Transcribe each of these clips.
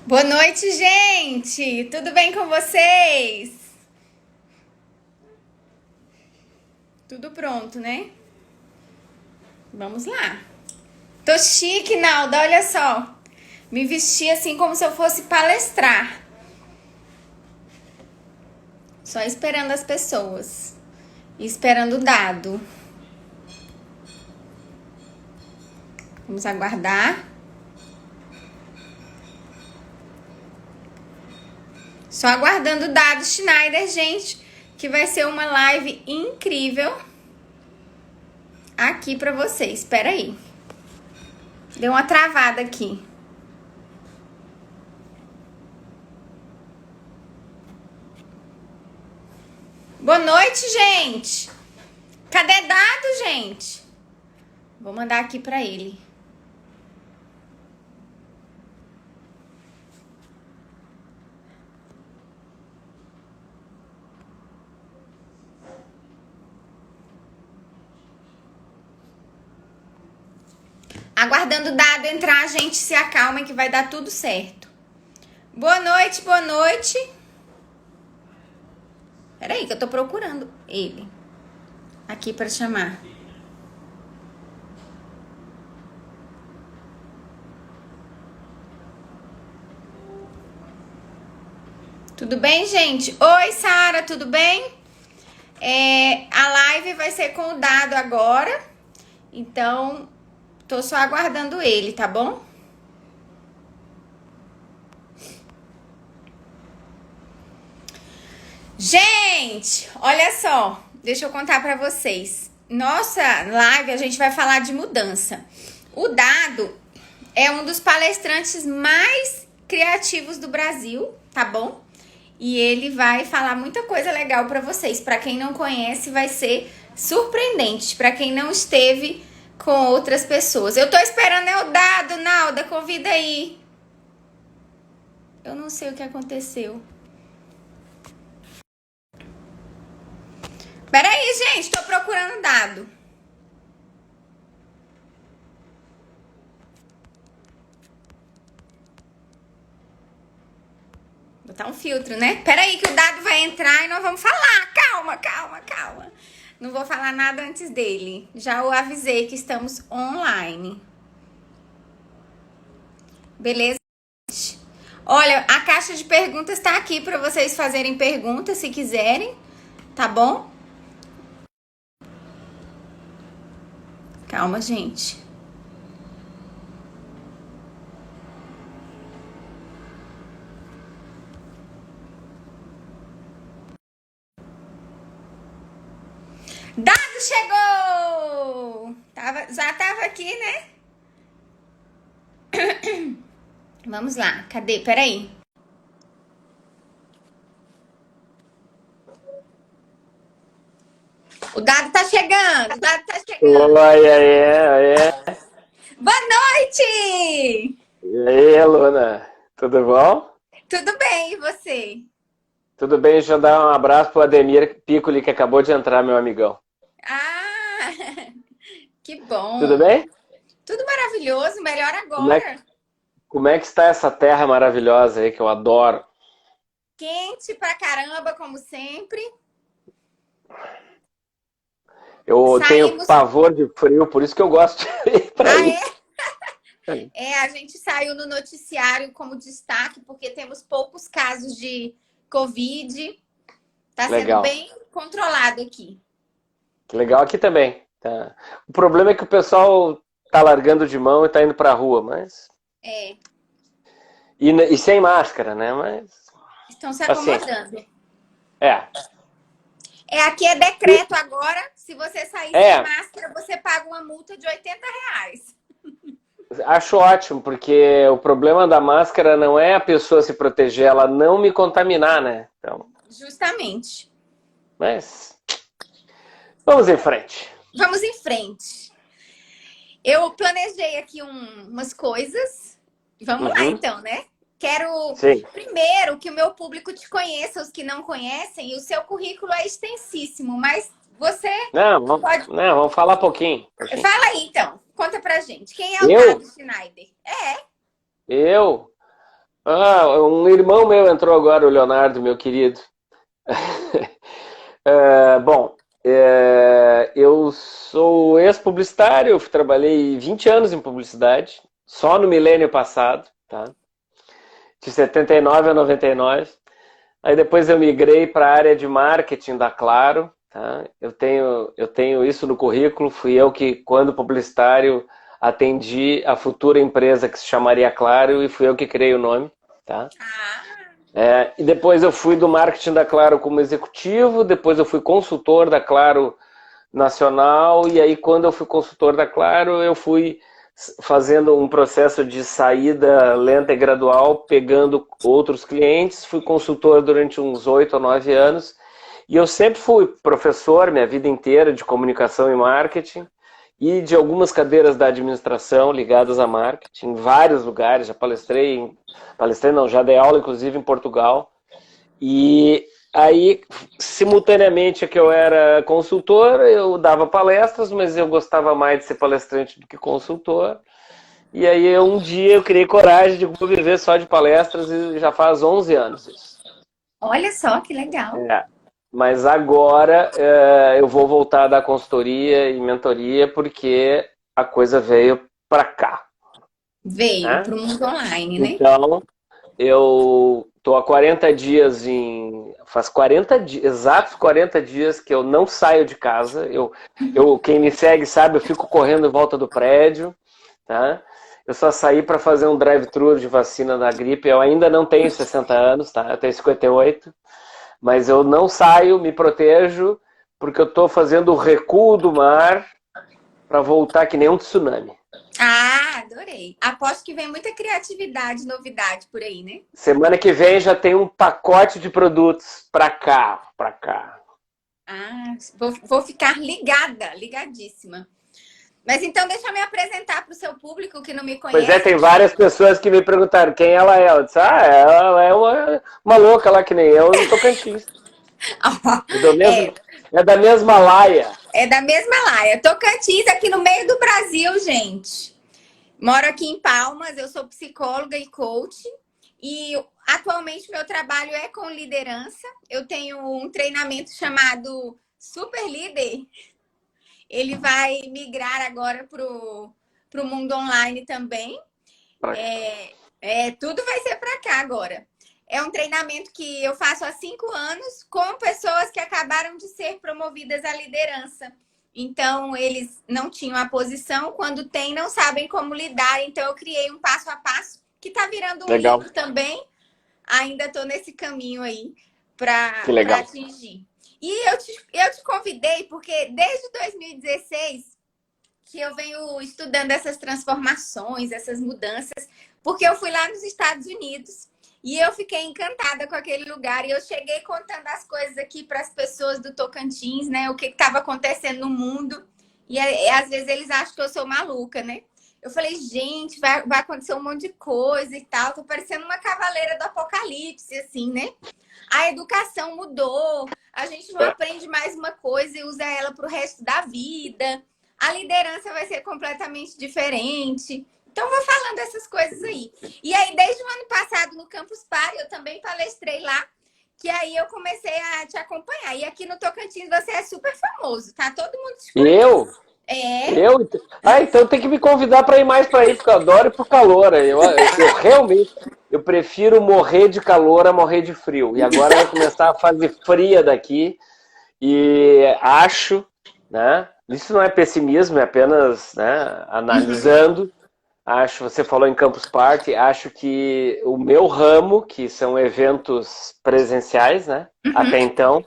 Boa noite, gente! Tudo bem com vocês? Tudo pronto, né? Vamos lá. Tô chique, Nalda, olha só. Me vesti assim como se eu fosse palestrar. Só esperando as pessoas. E esperando o dado. Vamos aguardar. Só aguardando o dado, Schneider, gente, que vai ser uma live incrível aqui pra vocês. Espera aí. Deu uma travada aqui. Boa noite, gente. Cadê dado, gente? Vou mandar aqui pra ele. Aguardando o dado entrar, a gente se acalma que vai dar tudo certo. Boa noite, boa noite. Peraí que eu tô procurando ele aqui para chamar. Tudo bem, gente? Oi, Sara, tudo bem? A live vai ser com o dado agora. Então, tô só aguardando ele, tá bom? Gente, olha só, deixa eu contar pra vocês. Nossa live a gente vai falar de mudança. O Dado é um dos palestrantes mais criativos do Brasil, tá bom? E ele vai falar muita coisa legal pra vocês. Pra quem não conhece, vai ser surpreendente. Pra quem não esteve com outras pessoas. Eu tô esperando o Dado, Nalda, convida aí. Eu não sei o que aconteceu. Peraí, gente, tô procurando dado. Botar um filtro, né? Peraí que o dado vai entrar e nós vamos falar. Calma, calma, calma. Não vou falar nada antes dele. Já o avisei que estamos online. Beleza? Olha, a caixa de perguntas tá aqui para vocês fazerem perguntas se quiserem, tá bom? Calma, gente. Dado chegou! Já tava aqui, né? Vamos lá. Cadê? Peraí. O dado tá chegando. O dado tá chegando. Oi, aí. Boa noite! E aí, Luna? Tudo bom? Tudo bem, e você? Tudo bem, deixa eu dar um abraço pro Ademir Piccoli, que acabou de entrar, meu amigão. Ah, que Tudo bom. bem? Tudo maravilhoso, melhor Como é, agora. como é que está essa terra maravilhosa aí, que eu adoro? Quente pra caramba, como sempre. Eu tenho Saímos. pavor de frio, por isso que eu gosto de ir para Ah, aí. é? A gente saiu no noticiário como destaque, porque temos poucos casos de Covid. Tá sendo Legal. bem controlado aqui. Legal aqui também. Tá. O problema é que o pessoal tá largando de mão e tá indo pra rua, mas... É, E sem máscara, né? Mas... estão se Paciência. acomodando. É. Aqui é decreto agora. Se você sair sem É, máscara, você paga uma multa de R$ 80. acho ótimo, porque o problema da máscara não é a pessoa se proteger, ela não me contaminar, né? Então, Justamente. mas vamos em frente. Vamos em frente. Eu planejei aqui umas coisas. Vamos lá, Uhum, então, né? Quero sim. primeiro que o meu público te conheça, os que não conhecem, e o seu currículo é extensíssimo, mas você Não, vamos, pode. não, vamos falar pouquinho. Fala aí, então. Conta pra gente. Quem é o Dado Eu? Schneider? Eu? Um irmão meu entrou agora, o Leonardo, meu querido. Bom, eu sou ex-publicitário, eu trabalhei 20 anos em publicidade, só no milênio passado, tá? De 79 a 99. Aí depois eu migrei para a área de marketing da Claro, tá? Eu tenho isso no currículo, fui eu que, quando publicitário, atendi a futura empresa que se chamaria Claro e fui eu que criei o nome, tá? E depois eu fui do marketing da Claro como executivo, depois eu fui consultor da Claro Nacional, e aí quando eu fui consultor da Claro, eu fui fazendo um processo de saída lenta e gradual, pegando outros clientes, fui consultor durante uns 8 ou 9 anos, e eu sempre fui professor minha vida inteira de comunicação e marketing, e de algumas cadeiras da administração ligadas a marketing, em vários lugares, já já dei aula inclusive em Portugal, e aí, simultaneamente que eu era consultor, eu dava palestras, mas eu gostava mais de ser palestrante do que consultor. E aí, um dia eu criei coragem de vou viver só de palestras e já faz 11 anos isso. Olha só que legal. Mas agora eu vou voltar a dar consultoria e mentoria porque a coisa veio para cá. Veio para o mundo online, né? Então, eu tô há 40 dias faz 40 dias, exatos 40 dias que eu não saio de casa. Quem me segue sabe, eu fico correndo em volta do prédio, tá? Eu só saí para fazer um drive-thru de vacina da gripe. Eu ainda não tenho 60 anos, tá? Eu tenho 58, mas eu não saio, me protejo, porque eu tô fazendo o recuo do mar para voltar que nem um tsunami. Adorei. Aposto que vem muita criatividade, novidade por aí, né? Semana que vem já tem um pacote de produtos pra cá. Vou ficar ligadíssima. Mas então deixa eu me apresentar para o seu público que não me conhece. Pois tem várias pessoas que me perguntaram quem ela é. Eu disse, ela é uma louca lá que nem eu no Tocantins. É da mesma laia. É da mesma laia. Tocantins, aqui no meio do Brasil, gente. Moro aqui em Palmas, eu sou psicóloga e coach. E atualmente meu trabalho é com liderança. Eu tenho um treinamento chamado Super Líder. Ele vai migrar agora pro mundo online também. Tudo vai ser para cá agora. É um treinamento que eu faço há 5 anos com pessoas que acabaram de ser promovidas à liderança. Então, eles não tinham a posição. Quando tem, não sabem como lidar. Então, eu criei um passo a passo que está virando um livro também. Ainda estou nesse caminho aí para atingir. E eu te convidei porque desde 2016 que eu venho estudando essas transformações, essas mudanças, porque eu fui lá nos Estados Unidos e eu fiquei encantada com aquele lugar. E eu cheguei contando as coisas aqui para as pessoas do Tocantins, né? O que estava acontecendo no mundo. E às vezes eles acham que eu sou maluca, né? Eu falei, gente, vai acontecer um monte de coisa e tal. Tô parecendo uma cavaleira do apocalipse, assim, né? A educação mudou, a gente não aprende mais uma coisa e usa ela pro resto da vida. A liderança vai ser completamente diferente. Então, vou falando essas coisas aí. E aí, desde o ano passado, no Campus Party, eu também palestrei lá, que aí eu comecei a te acompanhar. E aqui no Tocantins você é super famoso, tá? Todo mundo te conhece. Eu? Então tem que me convidar para ir mais para aí, porque eu adoro ir pro calor. Eu realmente prefiro morrer de calor a morrer de frio. E agora vai começar a fase fria daqui. E acho, né? Isso não é pessimismo, é apenas, né, analisando. Você falou em Campus Party, acho que o meu ramo, que são eventos presenciais, né? Até então,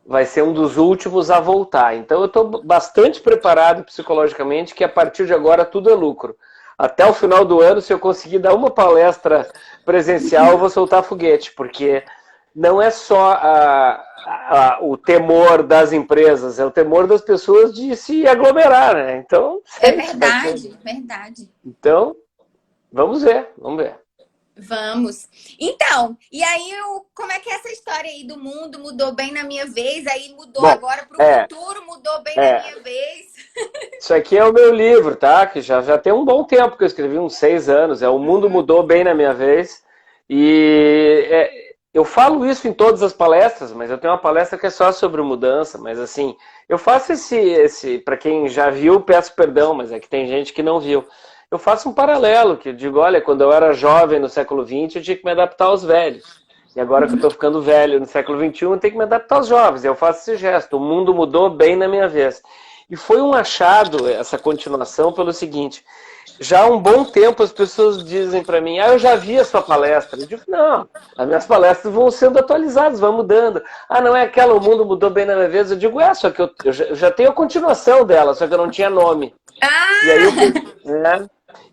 vai ser um dos últimos a voltar. Então eu estou bastante preparado psicologicamente que a partir de agora tudo é lucro. Até o final do ano, se eu conseguir dar uma palestra presencial, eu vou soltar foguete, porque não é só o temor das empresas, é o temor das pessoas de se aglomerar, né? Então, verdade. Então, vamos ver. Vamos. Então, e aí, como é que é essa história aí do mundo mudou bem na minha vez, aí mudou agora para o futuro, mudou bem na minha vez? Isso aqui é o meu livro, tá? Que já tem um bom tempo que eu escrevi, uns 6 anos. O Mundo Mudou Bem na Minha Vez. E eu falo isso em todas as palestras, mas eu tenho uma palestra que é só sobre mudança, mas assim, eu faço para quem já viu, peço perdão, mas é que tem gente que não viu. Eu faço um paralelo, que eu digo, olha, quando eu era jovem no século XX, eu tinha que me adaptar aos velhos. E agora que eu estou ficando velho no século XXI, eu tenho que me adaptar aos jovens. Eu faço esse gesto, o mundo mudou bem na minha vez. E foi um achado, essa continuação, pelo seguinte, já há um bom tempo as pessoas dizem para mim, eu já vi a sua palestra. Eu digo, não, as minhas palestras vão sendo atualizadas, vão mudando. Não é aquela, o mundo mudou bem na minha vez. Eu digo, só que eu já tenho a continuação dela, só que eu não tinha nome.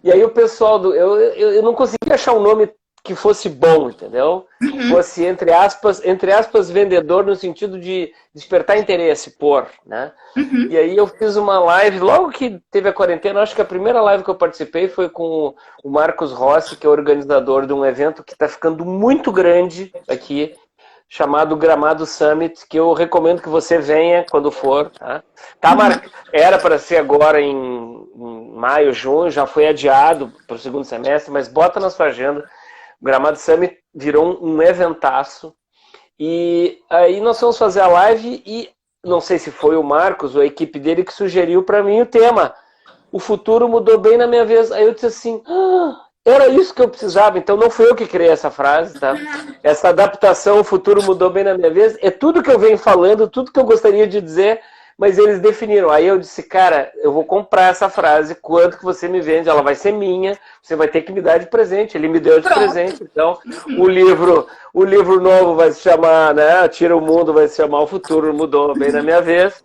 E aí o pessoal, eu não conseguia achar um nome que fosse bom, entendeu? Fosse, entre aspas, vendedor no sentido de despertar interesse, né? E aí eu fiz uma live, logo que teve a quarentena, acho que a primeira live que eu participei foi com o Marcos Rossi, que é organizador de um evento que está ficando muito grande aqui, chamado Gramado Summit, que eu recomendo que você venha quando for, tá? Era para ser agora em maio, junho, já foi adiado para o segundo semestre, mas bota na sua agenda. O Gramado Summit virou um eventaço. E aí nós vamos fazer a live e não sei se foi o Marcos ou a equipe dele que sugeriu para mim o tema. O futuro mudou bem na minha vez. Aí eu disse assim, era isso que eu precisava. Então não fui eu que criei essa frase, tá? Essa adaptação, o futuro mudou bem na minha vez. É tudo que eu venho falando, tudo que eu gostaria de dizer, mas eles definiram. Aí eu disse, cara, eu vou comprar essa frase, quanto que você me vende? Ela vai ser minha, você vai ter que me dar de presente. Ele me deu de presente. Então, o livro novo vai se chamar, né? Tira o Mundo, vai se chamar O Futuro Mudou Bem na Minha Vez.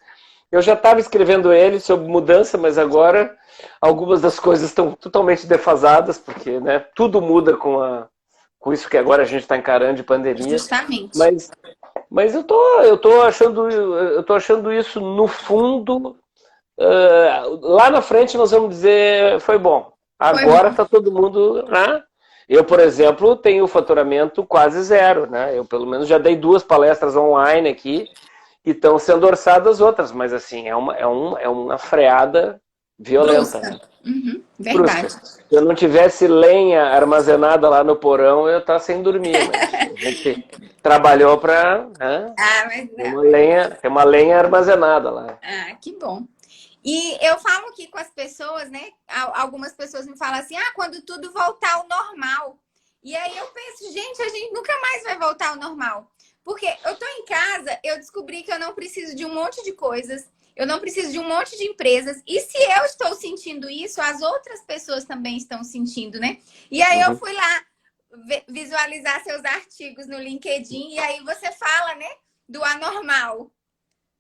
Eu já estava escrevendo ele sobre mudança, mas agora algumas das coisas estão totalmente defasadas, porque, né, tudo muda com isso que agora a gente está encarando de pandemia. Justamente. Mas eu tô achando isso, no fundo, lá na frente nós vamos dizer, foi bom. Agora está todo mundo, né? Eu, por exemplo, tenho faturamento quase zero, né? Eu, pelo menos, já dei 2 palestras online aqui e estão sendo orçadas outras, mas, assim, é uma freada violenta. Né? Verdade. Se eu não tivesse lenha armazenada lá no porão, eu estava sem dormir. Mas a gente trabalhou para ter uma lenha armazenada lá. Que bom. E eu falo aqui com as pessoas, né? Algumas pessoas me falam assim, quando tudo voltar ao normal. E aí eu penso, gente, a gente nunca mais vai voltar ao normal. Porque eu tô em casa, eu descobri que eu não preciso de um monte de coisas, eu não preciso de um monte de empresas. E se eu estou sentindo isso, as outras pessoas também estão sentindo, né? E aí eu fui lá visualizar seus artigos no LinkedIn e aí você fala, né, do anormal.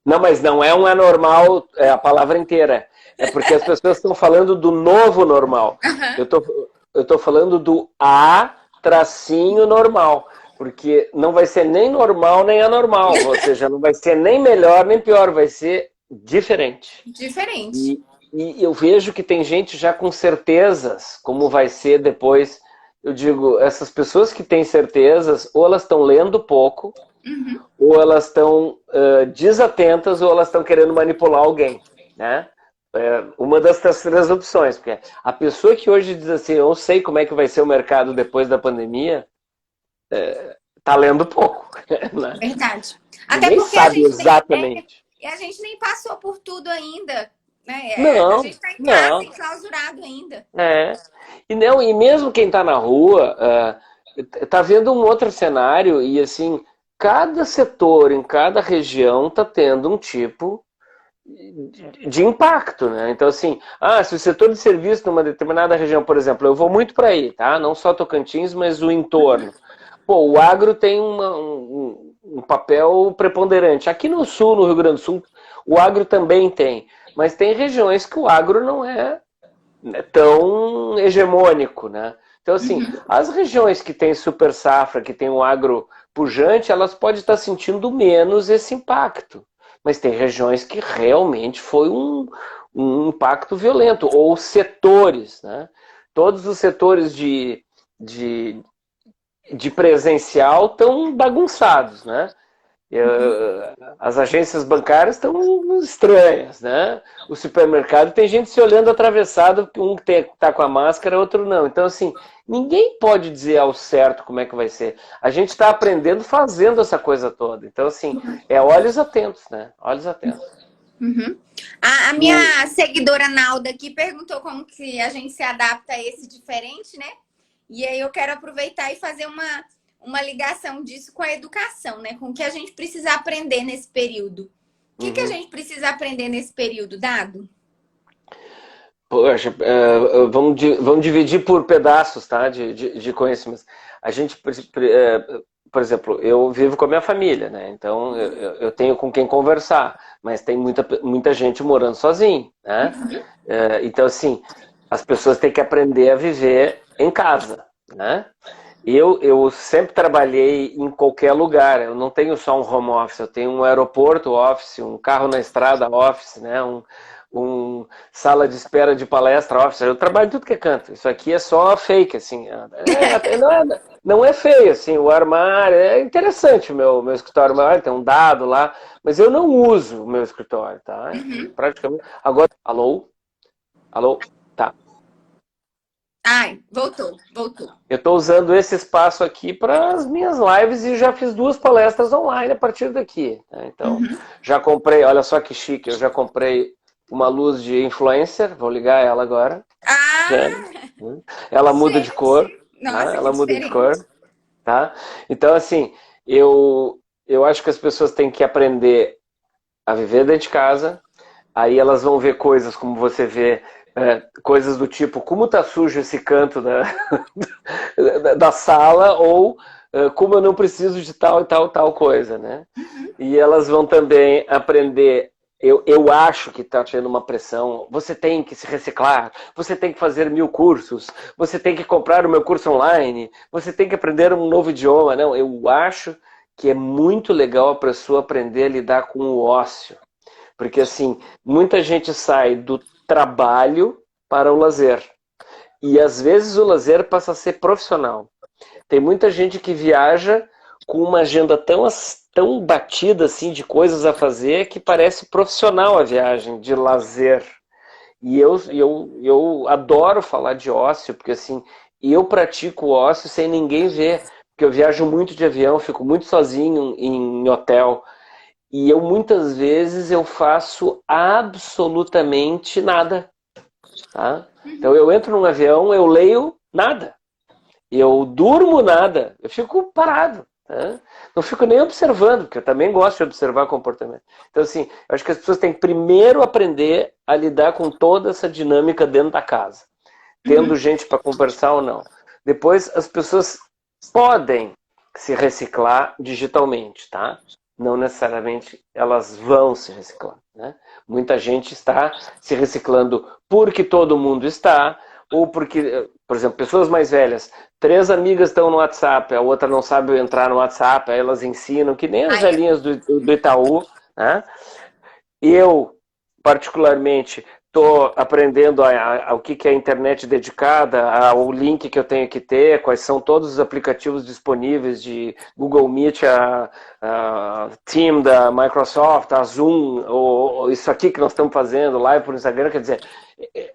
Não, mas não é um anormal, é a palavra inteira. É porque as pessoas estão falando do novo normal. Eu tô falando do A-normal. Porque não vai ser nem normal, nem anormal. Ou seja, não vai ser nem melhor, nem pior. Vai ser diferente. Diferente. E eu vejo que tem gente já com certezas, como vai ser depois. Eu digo, essas pessoas que têm certezas, ou elas estão lendo pouco, ou elas estão desatentas, ou elas estão querendo manipular alguém, né? Uma das 3 opções. Porque a pessoa que hoje diz assim, eu sei como é que vai ser o mercado depois da pandemia, tá lendo pouco. Né? Verdade. Até ninguém porque sabe exatamente. A gente nem passou por tudo ainda. Né? Não, a gente está em casa, enclausurado ainda. E mesmo quem está na rua está vendo um outro cenário e assim, cada setor em cada região está tendo um tipo de impacto, né? Então assim, se o setor de serviço numa determinada região, por exemplo, eu vou muito para aí, tá? Não só Tocantins, mas o entorno. Pô, o agro tem um papel preponderante. Aqui no sul, no Rio Grande do Sul, o agro também tem. Mas tem regiões que o agro não é tão hegemônico, né? Então, assim, as regiões que tem super safra, que tem um agro pujante, elas podem estar sentindo menos esse impacto. Mas tem regiões que realmente foi um impacto violento. Ou setores, né? Todos os setores de presencial estão bagunçados, né? As agências bancárias estão estranhas, né? O supermercado tem gente se olhando atravessado, um que está com a máscara, outro não. Então, assim, ninguém pode dizer ao certo como é que vai ser. A gente está aprendendo fazendo essa coisa toda. Então, assim, é olhos atentos, né? Olhos atentos. Uhum. A minha seguidora Nalda aqui perguntou como que a gente se adapta a esse diferente, né? E aí eu quero aproveitar e fazer uma ligação disso com a educação, né? Com o que a gente precisa aprender nesse período. O que a gente precisa aprender nesse período, Dado? Poxa, vamos dividir por pedaços, tá? De conhecimentos. A gente, por exemplo, eu vivo com a minha família, né? Então eu tenho com quem conversar, mas tem muita gente morando sozinho, né? Então, assim, as pessoas têm que aprender a viver em casa, né? Eu sempre trabalhei em qualquer lugar, eu não tenho só um home office, eu tenho um aeroporto office, um carro na estrada office, né? Um sala de espera de palestra office, eu trabalho em tudo que é canto. Isso aqui é só fake, assim. Não é feio, assim, o armário. É interessante o meu escritório, tem um dado lá, mas eu não uso o meu escritório, tá? Praticamente. Agora, alô? Alô? Tá. Ai, voltou. Eu estou usando esse espaço aqui para as minhas lives e já fiz 2 palestras online a partir daqui. Né? Então, já comprei, olha só que chique, eu já comprei uma luz de influencer, vou ligar ela agora. Ela muda de cor. Nossa, tá? Ela muda diferente. de cor. Tá? Então, assim, eu acho que as pessoas têm que aprender a viver dentro de casa, aí elas vão ver coisas como você vê, coisas do tipo, como tá sujo esse canto da sala, ou como eu não preciso de tal e tal coisa, né? E elas vão também aprender. Eu acho que está tendo uma pressão. Você tem que se reciclar, você tem que fazer 1000 cursos, você tem que comprar o meu curso online, você tem que aprender um novo idioma. Não, eu acho que é muito legal a pessoa aprender a lidar com o ócio. Porque, assim, muita gente sai do trabalho para o lazer. E, às vezes, o lazer passa a ser profissional. Tem muita gente que viaja com uma agenda tão batida assim de coisas a fazer que parece profissional a viagem de lazer. E eu adoro falar de ócio, porque assim, eu pratico ócio sem ninguém ver, porque eu viajo muito de avião, fico muito sozinho em hotel, e eu muitas vezes eu faço absolutamente nada. Tá? Então eu entro num avião, eu leio nada. Eu durmo nada, eu fico parado. Né? Não fico nem observando, porque eu também gosto de observar comportamento. Então, assim, eu acho que as pessoas têm que primeiro aprender a lidar com toda essa dinâmica dentro da casa. Tendo gente para conversar ou não. Depois, as pessoas podem se reciclar digitalmente, tá? Não necessariamente elas vão se reciclar. Né? Muita gente está se reciclando porque todo mundo está, ou porque, por exemplo, pessoas mais velhas, 3 amigas estão no WhatsApp, a outra não sabe entrar no WhatsApp, aí elas ensinam, que nem as velhinhas do Itaú. Né? Eu, particularmente, estou aprendendo o que é a internet dedicada, ao link que eu tenho que ter, quais são todos os aplicativos disponíveis de Google Meet, a Team da Microsoft, a Zoom, ou isso aqui que nós estamos fazendo, live por Instagram, quer dizer,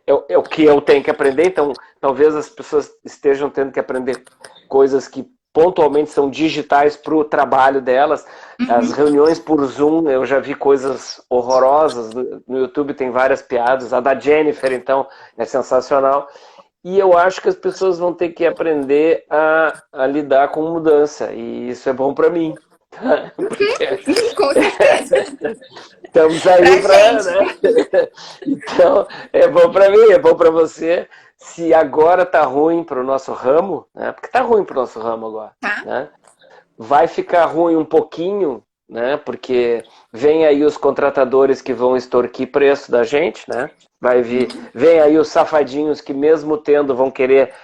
é o que eu tenho que aprender, então talvez as pessoas estejam tendo que aprender coisas que pontualmente são digitais para o trabalho delas. As reuniões por Zoom, eu já vi coisas horrorosas, no YouTube tem várias piadas, a da Jennifer, então, é sensacional. E eu acho que as pessoas vão ter que aprender a lidar com mudança, e isso é bom para mim. Com certeza. Estamos aí para... Né? Então, é bom para mim, é bom para você. Se agora tá ruim para o nosso ramo, né? Porque tá ruim para o nosso ramo agora, né? Vai ficar ruim um pouquinho, né? Porque vem aí os contratadores que vão extorquir preço da gente, né? Vem aí os safadinhos que mesmo tendo vão querer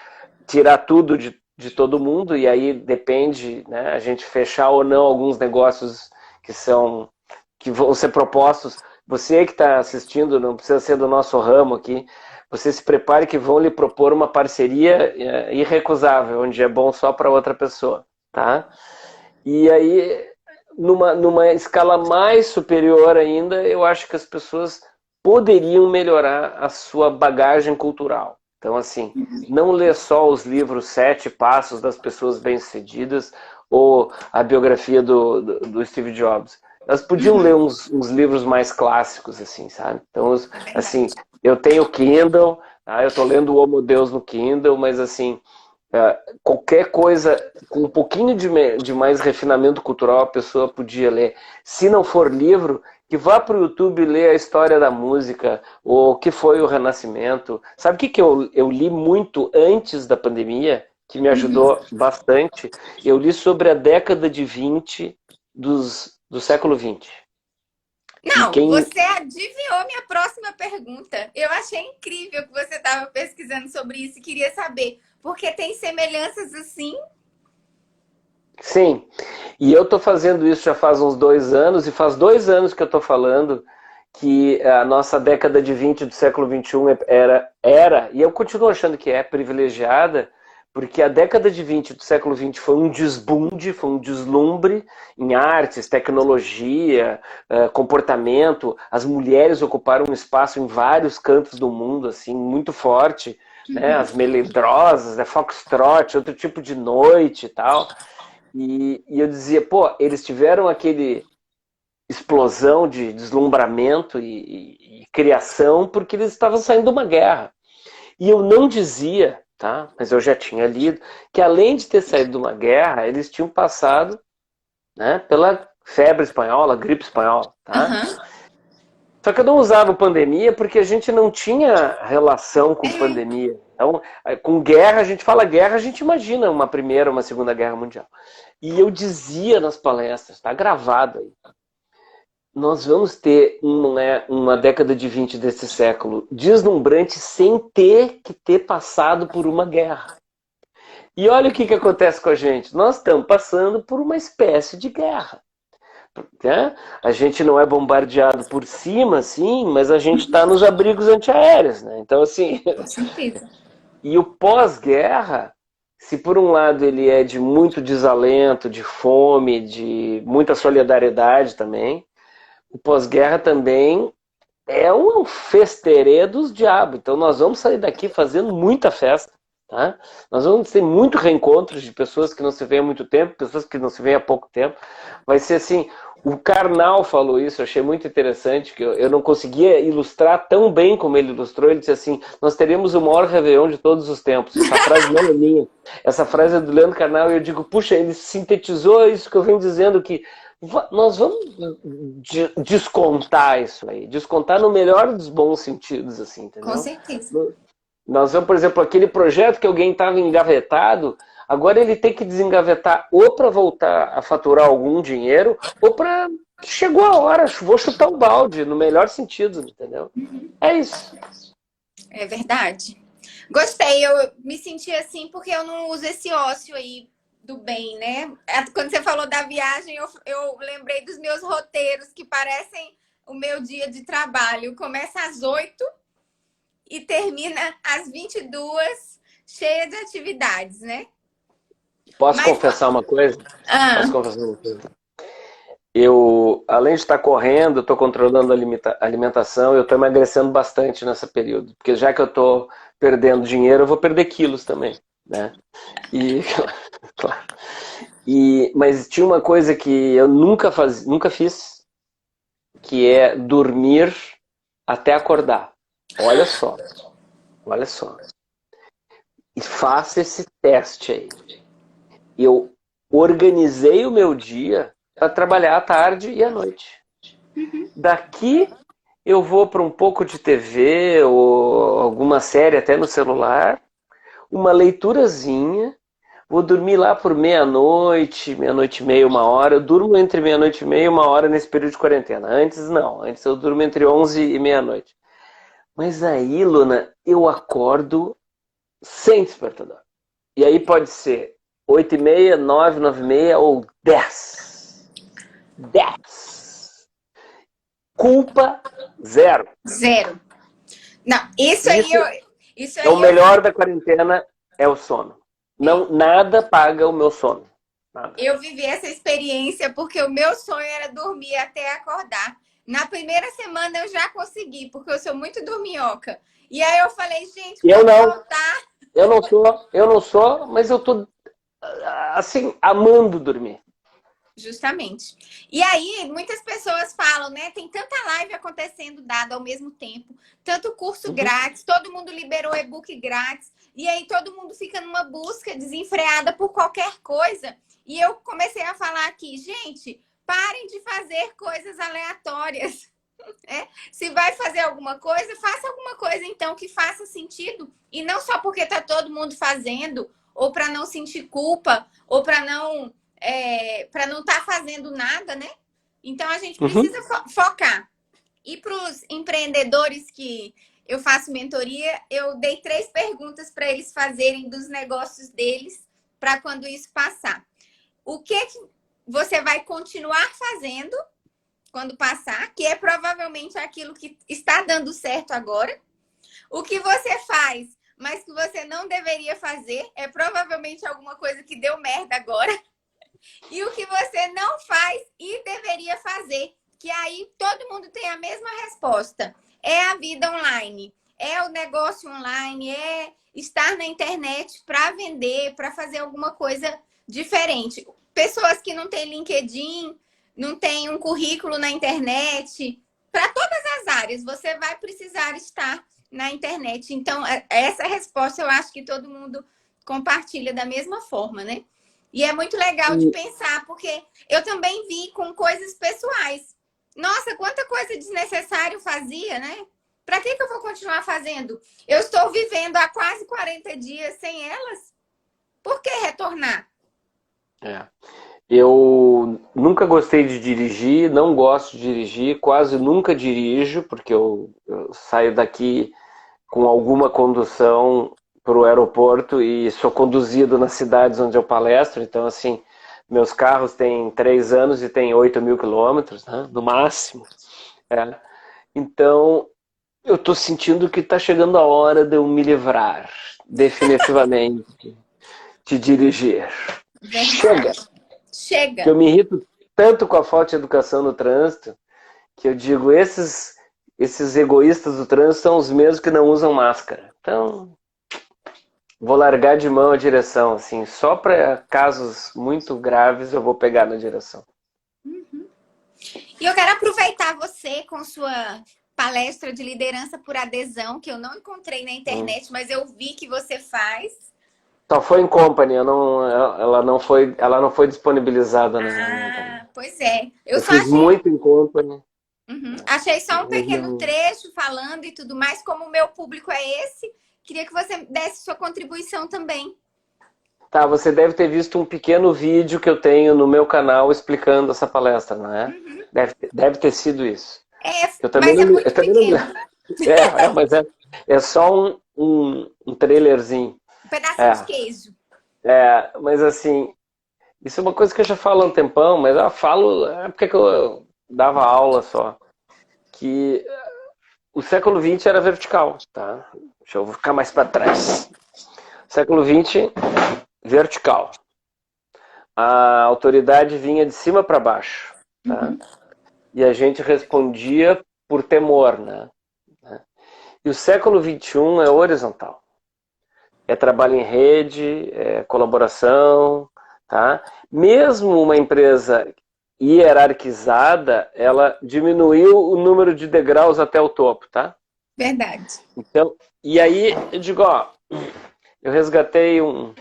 tirar tudo de todo mundo, e aí depende, né? A gente fechar ou não alguns negócios que vão ser propostos. Você que está assistindo, não precisa ser do nosso ramo aqui, você se prepare que vão lhe propor uma parceria irrecusável, onde é bom só para outra pessoa, tá? E aí numa escala mais superior ainda, eu acho que as pessoas poderiam melhorar a sua bagagem cultural. Então, assim, não ler só os livros Sete Passos das Pessoas Bem-Sucedidas ou a biografia do Steve Jobs. Elas podiam ler uns livros mais clássicos, assim, sabe? Então, assim, eu tenho Kindle, tá? Eu estou lendo o Homo Deus no Kindle, mas, assim, qualquer coisa com um pouquinho de mais refinamento cultural a pessoa podia ler. Se não for livro, que vá para o YouTube ler a história da música, ou o que foi o Renascimento. Sabe o que eu li muito antes da pandemia, que me ajudou bastante? Eu li sobre a década de 20 do século 20. Não, você adivinhou minha próxima pergunta. Eu achei incrível que você estava pesquisando sobre isso e queria saber, porque tem semelhanças assim? Sim, e eu estou fazendo isso já faz uns 2 anos, e faz 2 anos que eu estou falando que a nossa década de 20 do século XXI era, e eu continuo achando que é privilegiada, porque a década de 20 do século XX foi um desbunde, foi um deslumbre em artes, tecnologia, comportamento. As mulheres ocuparam um espaço em vários cantos do mundo, assim, muito forte, né? As melindrosas, a foxtrot, outro tipo de noite e tal. E eu dizia, pô, eles tiveram aquele explosão de deslumbramento e criação porque eles estavam saindo de uma guerra. E eu não dizia, tá? Mas eu já tinha lido, que além de ter saído de uma guerra, eles tinham passado, né, pela febre espanhola, gripe espanhola, tá? Só que eu não usava pandemia porque a gente não tinha relação com pandemia. Então, com guerra, a gente fala guerra, a gente imagina uma primeira, uma segunda guerra mundial. E eu dizia nas palestras, tá gravado aí, nós vamos ter uma década de 20 desse século deslumbrante sem ter que ter passado por uma guerra. E olha o que acontece com a gente. Nós estamos passando por uma espécie de guerra. Né? A gente não é bombardeado por cima, sim, mas a gente está nos abrigos antiaéreos. Né? Então, assim... Com certeza. E o pós-guerra, se por um lado ele é de muito desalento, de fome, de muita solidariedade também, o pós-guerra também é um festerê dos diabos. Então nós vamos sair daqui fazendo muita festa. Tá? Nós vamos ter muito reencontros de pessoas que não se veem há muito tempo, pessoas que não se veem há pouco tempo. Vai ser assim, o Karnal falou isso, eu achei muito interessante, que eu não conseguia ilustrar tão bem como ele ilustrou. Ele disse assim, nós teremos o maior Réveillon de todos os tempos. Essa frase não é minha, essa frase é do Leandro Karnal, e eu digo, puxa, ele sintetizou isso que eu venho dizendo, que nós vamos descontar isso aí, descontar no melhor dos bons sentidos, assim, entendeu? Com certeza. Nós vamos, por exemplo, aquele projeto que alguém estava engavetado, agora ele tem que desengavetar ou para voltar a faturar algum dinheiro, ou para... Chegou a hora, vou chutar o balde, no melhor sentido, entendeu? É isso. É verdade. Gostei, eu me senti assim porque eu não uso esse ócio aí do bem, né? Quando você falou da viagem, eu lembrei dos meus roteiros que parecem o meu dia de trabalho. Começa às 8 e termina às 22, cheia de atividades, né? Posso confessar uma coisa? Posso confessar uma coisa? Eu, além de estar correndo, estou controlando a alimentação, eu estou emagrecendo bastante nesse período. Porque já que eu estou perdendo dinheiro, eu vou perder quilos também, né? Claro. Mas tinha uma coisa que eu nunca fiz, que é dormir até acordar. Olha só. E faça esse teste aí. Eu organizei o meu dia para trabalhar à tarde e à noite. Daqui eu vou para um pouco de TV ou alguma série até no celular, uma leiturazinha, vou dormir lá por meia-noite, meia-noite e meia, 1 hora. Eu durmo entre meia-noite e meia e 1 hora nesse período de quarentena. Antes não, antes eu durmo entre 11 e meia-noite. Mas aí, Luna, eu acordo sem despertador. E aí pode ser 8h30, 9, 9h30 ou 10. 10. Culpa zero. Zero. Não, isso aí o melhor da quarentena é o sono. Não, nada paga o meu sono. nada. Eu vivi essa experiência porque o meu sonho era dormir até acordar. Na primeira semana eu já consegui, porque eu sou muito dorminhoca. E aí eu falei, gente, Eu quando não, voltar, eu não sou, mas eu tô, assim, amando dormir. justamente. E aí, muitas pessoas falam, né? Tem tanta live acontecendo dada ao mesmo tempo, tanto curso Uhum. grátis, todo mundo liberou e-book grátis, e aí todo mundo fica numa busca desenfreada por qualquer coisa. E eu comecei a falar aqui, gente, parem de fazer coisas aleatórias. Se vai fazer alguma coisa, faça alguma coisa então que faça sentido. E não só porque está todo mundo fazendo, ou para não sentir culpa, ou para não estar fazendo nada, né? Então a gente Uhum. precisa focar. E para os empreendedores que eu faço mentoria, eu dei 3 perguntas para eles fazerem dos negócios deles para quando isso passar. O que você vai continuar fazendo quando passar, que é provavelmente aquilo que está dando certo agora. O que você faz, mas que você não deveria fazer, é provavelmente alguma coisa que deu merda agora. E o que você não faz e deveria fazer, que aí todo mundo tem a mesma resposta. É a vida online, é o negócio online, é estar na internet para vender, para fazer alguma coisa diferente. Pessoas que não têm LinkedIn, não têm um currículo na internet, para todas as áreas, você vai precisar estar na internet. Então, essa resposta eu acho que todo mundo compartilha da mesma forma, né? E é muito legal de pensar, porque eu também vi com coisas pessoais. Nossa, quanta coisa desnecessária eu fazia, né? Para que eu vou continuar fazendo? Eu estou vivendo há quase 40 dias sem elas. Por que retornar? É. Eu nunca gostei de dirigir, não gosto de dirigir, quase nunca dirijo, porque eu saio daqui com alguma condução para o aeroporto e sou conduzido nas cidades onde eu palestro. Então, assim, meus carros têm 3 anos e têm 8.000 quilômetros, né, no máximo. É. Então, eu estou sentindo que está chegando a hora de eu me livrar, definitivamente, de dirigir. Chega! Verdade. Que eu Chega. me irrito tanto com a falta de educação no trânsito, que eu digo, esses egoístas do trânsito são os mesmos que não usam máscara. Então, vou largar de mão a direção, assim, só para casos muito graves eu vou pegar na direção. E eu quero aproveitar você com sua palestra de liderança por adesão, que eu não encontrei na internet, mas eu vi que você faz. Só foi em company, ela não foi disponibilizada na internet. Pois é. Eu Eu só fiz achei. muito em company. Uhum. Achei só um Mas pequeno não... trecho falando e tudo mais. Como o meu público é esse, queria que você desse sua contribuição também. Tá, você deve ter visto um pequeno vídeo que eu tenho no meu canal explicando essa palestra, não é? Uhum. Deve ter sido isso. É, Eu também mas não é me, eu muito também não me... pequeno. Mas é só um trailerzinho. Um pedacinho de É, queijo. mas assim, isso é uma coisa que eu já falo há um tempão, mas eu falo, é porque que eu dava aula só, que o século XX era vertical, tá? Deixa eu ficar mais para trás. Século XX, vertical. A autoridade vinha de cima para baixo, tá? Uhum. E a gente respondia por temor, né? E o século XXI é horizontal. É trabalho em rede, é colaboração, tá? Mesmo uma empresa hierarquizada, ela diminuiu o número de degraus até o topo, tá? Verdade. Então, e aí eu digo, ó, eu resgatei um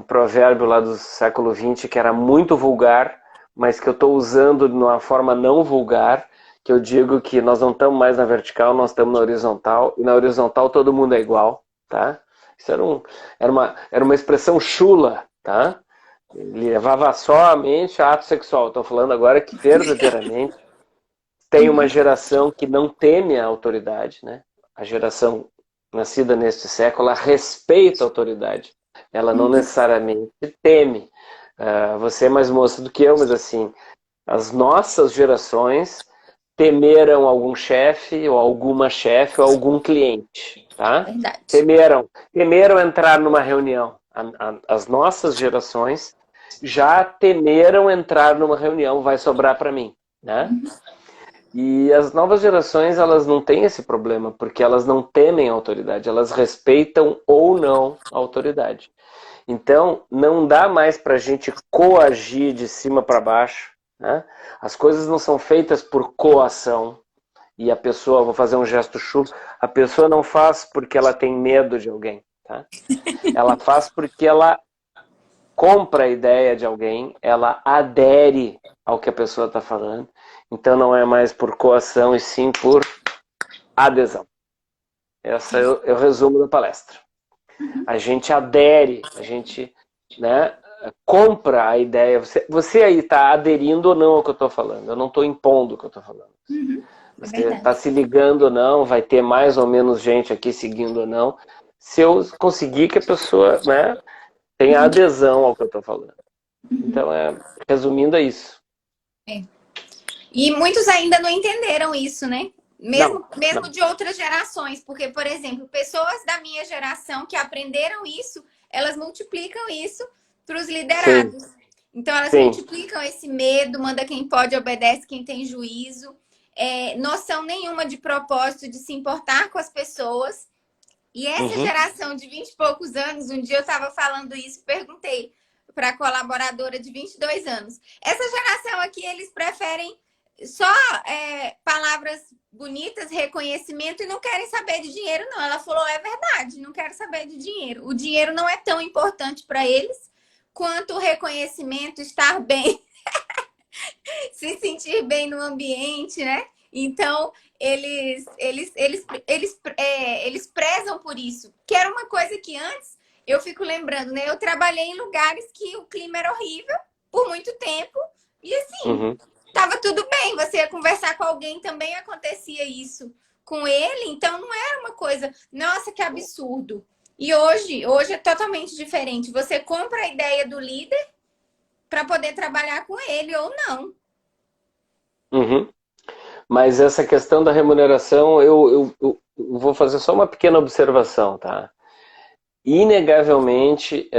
provérbio lá do século XX que era muito vulgar, mas que eu estou usando de uma forma não vulgar, que eu digo que nós não estamos mais na vertical, nós estamos na horizontal, e na horizontal todo mundo é igual, tá? Isso era uma expressão chula, tá? Ele levava somente a ato sexual. Estou falando agora que verdadeiramente tem uma geração que não teme a autoridade, né? A geração nascida neste século, ela respeita a autoridade. Ela não necessariamente teme. Você é mais moça do que eu, mas assim, as nossas gerações temeram algum chefe, ou alguma chefe, ou algum cliente, tá? Verdade. Temeram entrar numa reunião. As nossas gerações já temeram entrar numa reunião, vai sobrar para mim, né? E as novas gerações, elas não têm esse problema, porque elas não temem a autoridade, elas respeitam ou não a autoridade. Então, não dá mais para a gente coagir de cima para baixo, né? As coisas não são feitas por coação. E a pessoa, vou fazer um gesto chulo, a pessoa não faz porque ela tem medo de alguém, tá? Ela faz porque ela compra a ideia de alguém, ela adere ao que a pessoa está falando. Então não é mais por coação e sim por adesão. Esse é o resumo da palestra. A gente adere, a gente, né, compra a ideia. Você aí está aderindo ou não ao que eu estou falando. Eu não estou impondo o que eu estou falando. Você está se ligando ou não, vai ter mais ou menos gente aqui seguindo ou não. Se eu conseguir que a pessoa, né, tenha adesão ao que eu estou falando. Então, resumindo, é isso. E muitos ainda não entenderam isso, né? Mesmo Não. de outras gerações. Porque, por exemplo, pessoas da minha geração que aprenderam isso, elas multiplicam isso para os liderados. Sim. Então, elas multiplicam esse medo, manda quem pode, obedece quem tem juízo. Noção nenhuma de propósito, de se importar com as pessoas. E essa geração de 20 e poucos anos, um dia eu estava falando isso, perguntei para a colaboradora de 22 anos. Essa geração aqui, eles preferem só palavras bonitas, reconhecimento, e não querem saber de dinheiro, não. Ela falou, é verdade, não quero saber de dinheiro. O dinheiro não é tão importante para eles quanto o reconhecimento, estar bem, se sentir bem no ambiente, né? Então, eles prezam por isso. Que era uma coisa que antes, eu fico lembrando, né? Eu trabalhei em lugares que o clima era horrível por muito tempo. E assim, tava tudo bem. Você ia conversar com alguém, também acontecia isso com ele. Então, não era uma coisa, nossa, que absurdo. E hoje é totalmente diferente. Você compra a ideia do líder para poder trabalhar com ele ou não. Mas essa questão da remuneração, eu vou fazer só uma pequena observação, tá? Inegavelmente,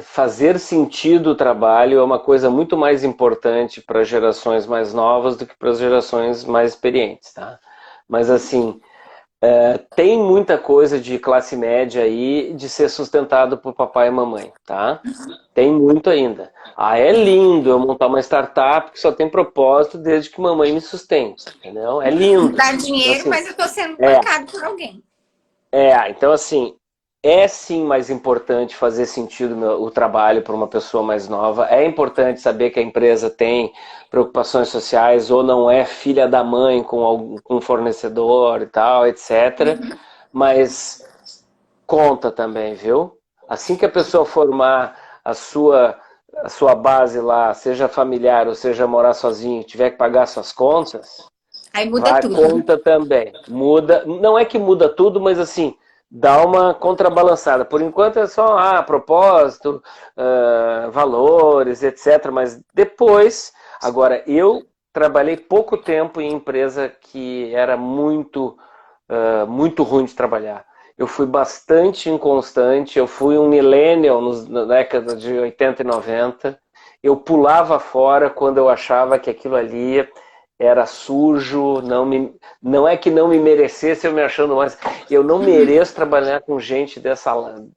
fazer sentido o trabalho é uma coisa muito mais importante para gerações mais novas do que para as gerações mais experientes, tá? Mas assim, tem muita coisa de classe média aí de ser sustentado por papai e mamãe, tá? Tem muito ainda. É lindo eu montar uma startup que só tem propósito desde que mamãe me sustente, entendeu? É lindo. Dá dinheiro, então, assim, mas eu tô sendo bancado por alguém. Então assim, é sim mais importante fazer sentido o trabalho para uma pessoa mais nova. É importante saber que a empresa tem preocupações sociais ou não é filha da mãe com um fornecedor e tal, etc. Mas conta também, viu? Assim que a pessoa formar a sua base lá, seja familiar ou seja morar sozinho, tiver que pagar suas contas, aí muda tudo. Conta também. Muda, não é que muda tudo, mas assim, dá uma contrabalançada. Por enquanto é só propósito, valores, etc. Mas depois, agora, eu trabalhei pouco tempo em empresa que era muito ruim de trabalhar. Eu fui bastante inconstante, eu fui um millennial na década de 80 e 90. Eu pulava fora quando eu achava que aquilo ali era sujo, não é que não me merecesse eu me achando mais. Eu não mereço trabalhar com gente dessa lã.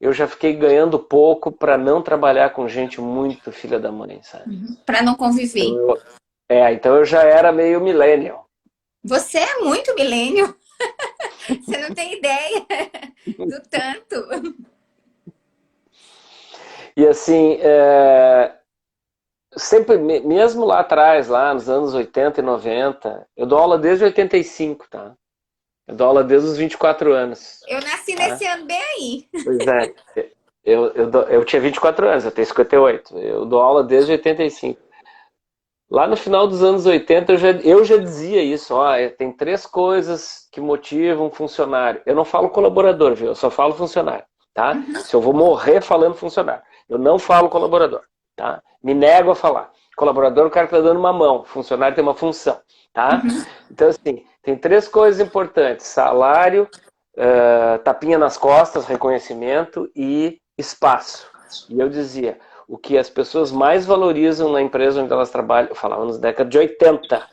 Eu já fiquei ganhando pouco para não trabalhar com gente muito filha da mãe, sabe? Para não conviver. Então eu já era meio millennial. Você é muito millennial. Você não tem ideia do tanto. E assim, sempre, mesmo lá atrás, lá nos anos 80 e 90, eu dou aula desde 85, tá? Eu dou aula desde os 24 anos. Eu nasci nesse ano bem aí. Pois é. Eu tinha 24 anos, eu tenho 58. Eu dou aula desde 85. Lá no final dos anos 80, eu já dizia isso. Tem 3 coisas que motivam um funcionário. Eu não falo colaborador, viu? Eu só falo funcionário, tá? Se eu vou morrer falando funcionário. Eu não falo colaborador, tá? Me nego a falar. Colaborador, o cara que tá dando uma mão. Funcionário tem uma função, tá? Então, assim, tem 3 coisas importantes. Salário, tapinha nas costas, reconhecimento e espaço. E eu dizia, o que as pessoas mais valorizam na empresa onde elas trabalham, eu falava nos décadas de 80,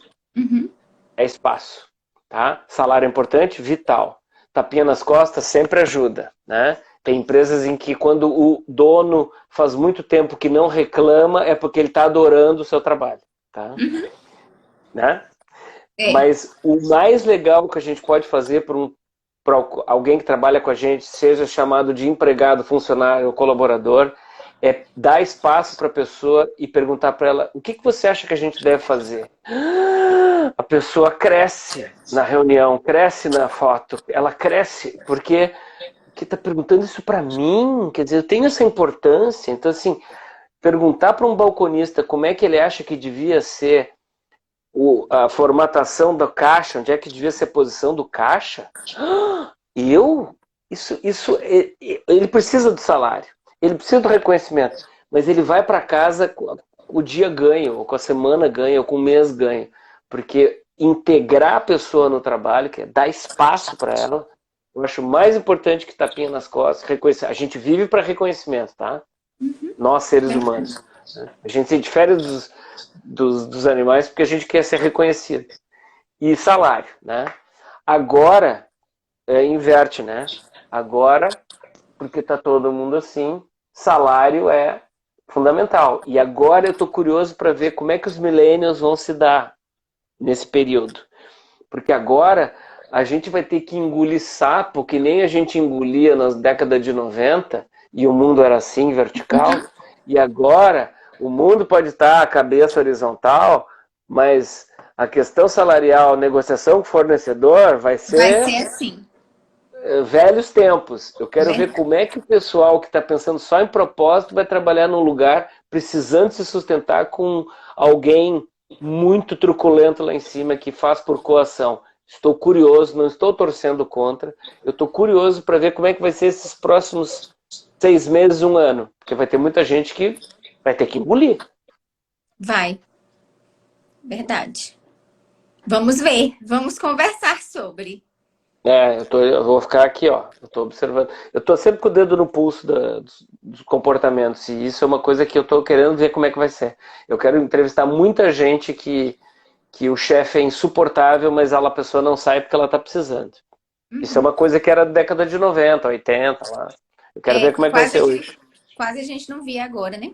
é espaço. Tá? Salário é importante, vital. Tapinha nas costas sempre ajuda, né? Tem empresas em que quando o dono faz muito tempo que não reclama, é porque ele está adorando o seu trabalho, tá? Né? Mas o mais legal que a gente pode fazer para alguém que trabalha com a gente, seja chamado de empregado, funcionário ou colaborador, é dar espaço para a pessoa e perguntar para ela, o que você acha que a gente deve fazer? A pessoa cresce na reunião, cresce na foto, ela cresce, porque está perguntando isso para mim, quer dizer, eu tenho essa importância. Então, assim, perguntar para um balconista como é que ele acha que devia ser a formatação da caixa, onde é que devia ser a posição do caixa, ele precisa do salário, ele precisa do reconhecimento, mas ele vai para casa com o dia ganho, ou com a semana ganho, ou com o mês ganho, porque integrar a pessoa no trabalho, que é dar espaço para ela, eu acho mais importante que tapinha nas costas, reconhecer. A gente vive para reconhecimento, tá? Nós, seres humanos. A gente se difere dos animais porque a gente quer ser reconhecido. E salário, né? Agora, inverte, né? Agora, porque tá todo mundo assim, salário é fundamental. E agora eu tô curioso para ver como é que os millennials vão se dar nesse período. Porque agora a gente vai ter que engolir sapo, que nem a gente engolia nas décadas de 90, e o mundo era assim, vertical, e agora o mundo pode estar a cabeça horizontal, mas a questão salarial, negociação com fornecedor, vai ser assim. Velhos tempos. Eu quero ver como é que o pessoal que está pensando só em propósito vai trabalhar num lugar precisando se sustentar com alguém muito truculento lá em cima que faz por coação. Estou curioso, não estou torcendo contra. Eu estou curioso para ver como é que vai ser esses próximos 6 meses, 1 ano. Porque vai ter muita gente que vai ter que engolir. Vai. Verdade. Vamos ver. Vamos conversar sobre. Eu vou ficar aqui, ó. Eu estou observando. Eu estou sempre com o dedo no pulso dos comportamentos. E isso é uma coisa que eu estou querendo ver como é que vai ser. Eu quero entrevistar muita gente que o chefe é insuportável, mas a pessoa não sai porque ela está precisando. Isso é uma coisa que era da década de 90, 80, lá. Eu quero ver como é que vai ser hoje. Quase a gente não via agora, né?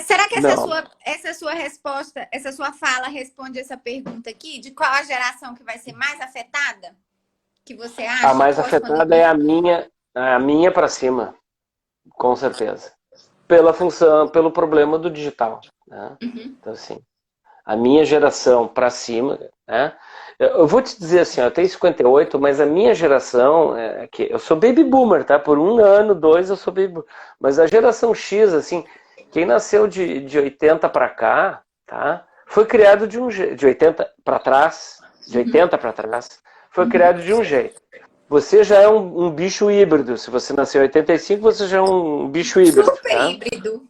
Será que essa sua resposta, essa sua fala responde essa pergunta aqui? De qual a geração que vai ser mais afetada? Que você acha? A mais afetada é a minha para cima, com certeza. Pela função, pelo problema do digital. Né? Então, assim, a minha geração para cima, né? Eu vou te dizer assim, eu tenho 58, mas a minha geração, que eu sou baby boomer, tá? Por 1 ano, 2 eu sou baby boomer. Mas a geração X, assim, quem nasceu de 80 para cá, tá? Foi criado de 80 para trás, de 80 para trás, foi criado de um jeito. Você já é um bicho híbrido. Se você nasceu em 85, você já é um bicho híbrido. Super tá? híbrido.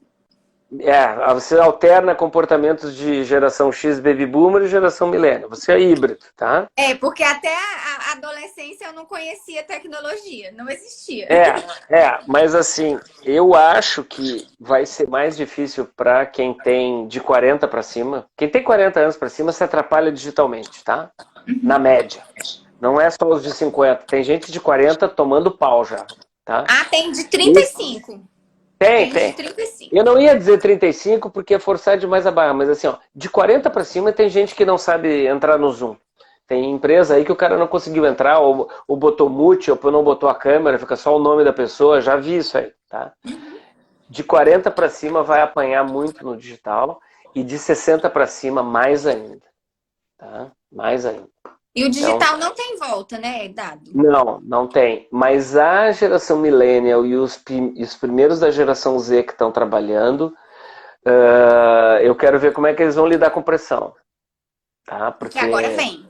Você alterna comportamentos de geração X baby boomer e geração milênio. Você é híbrido, tá? Porque até a adolescência eu não conhecia tecnologia, não existia. Mas assim, eu acho que vai ser mais difícil para quem tem de 40 para cima. Quem tem 40 anos para cima se atrapalha digitalmente, tá? Na média. Não é só os de 50. Tem gente de 40 tomando pau já, tá? Tem de 35. Tem. De 35. Eu não ia dizer 35 porque é forçar demais a barra, mas assim, ó, de 40 para cima tem gente que não sabe entrar no Zoom. Tem empresa aí que o cara não conseguiu entrar, ou botou mute, ou não botou a câmera, fica só o nome da pessoa, já vi isso aí, tá? De 40 para cima vai apanhar muito no digital, e de 60 para cima mais ainda, tá? Mais ainda. E o digital não tem volta, né, Dado? Não tem. Mas a geração millennial e os primeiros da geração Z que estão trabalhando, eu quero ver como é que eles vão lidar com pressão. Tá? Porque agora vem.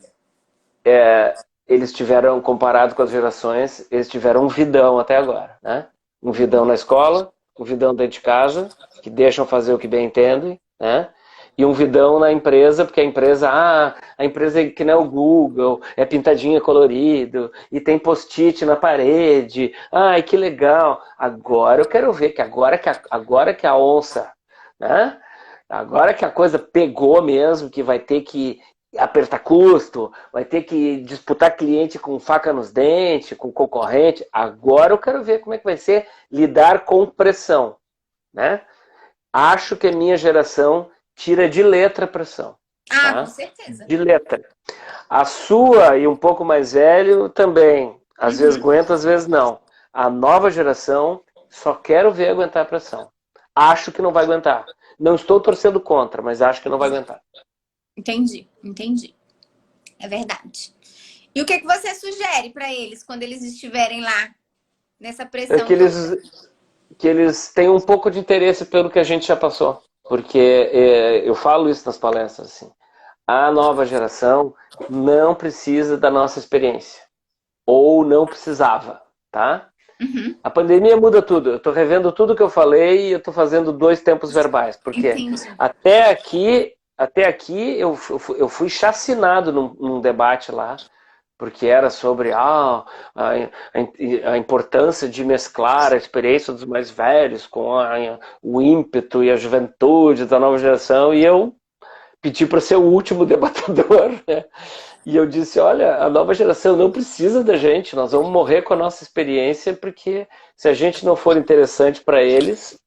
Eles tiveram, comparado com as gerações, eles tiveram um vidão até agora. Né? Um vidão na escola, um vidão dentro de casa, que deixam fazer o que bem entendem, né? e um vidão na empresa, porque a empresa é que nem o Google, é pintadinha colorido, e tem post-it na parede, ai, que legal. Agora eu quero ver que agora que a onça, né? Agora que a coisa pegou mesmo, que vai ter que apertar custo, vai ter que disputar cliente com faca nos dentes, com concorrente, agora eu quero ver como é que vai ser lidar com pressão, né? Acho que a minha geração tira de letra a pressão. Ah, com Tá? certeza. De letra. A sua e um pouco mais velho também. Às vezes aguenta, às vezes não. A nova geração só quero ver aguentar a pressão. Acho que não vai aguentar. Não estou torcendo contra, mas acho que não vai aguentar. Entendi, entendi. É verdade. E o que você sugere para eles quando eles estiverem lá nessa pressão? É que eles tenham um pouco de interesse pelo que a gente já passou. Porque eu falo isso nas palestras, assim. A nova geração não precisa da nossa experiência. Ou não precisava, tá? Uhum. A pandemia muda tudo. Eu estou revendo tudo que eu falei e eu estou fazendo 2 tempos verbais. Porque Entendi. até aqui eu fui chacinado num debate lá, porque era sobre a importância de mesclar a experiência dos mais velhos com o ímpeto e a juventude da nova geração, e eu pedi para ser o último debatedor, né? E eu disse, olha, a nova geração não precisa da gente, nós vamos morrer com a nossa experiência, porque se a gente não for interessante para eles,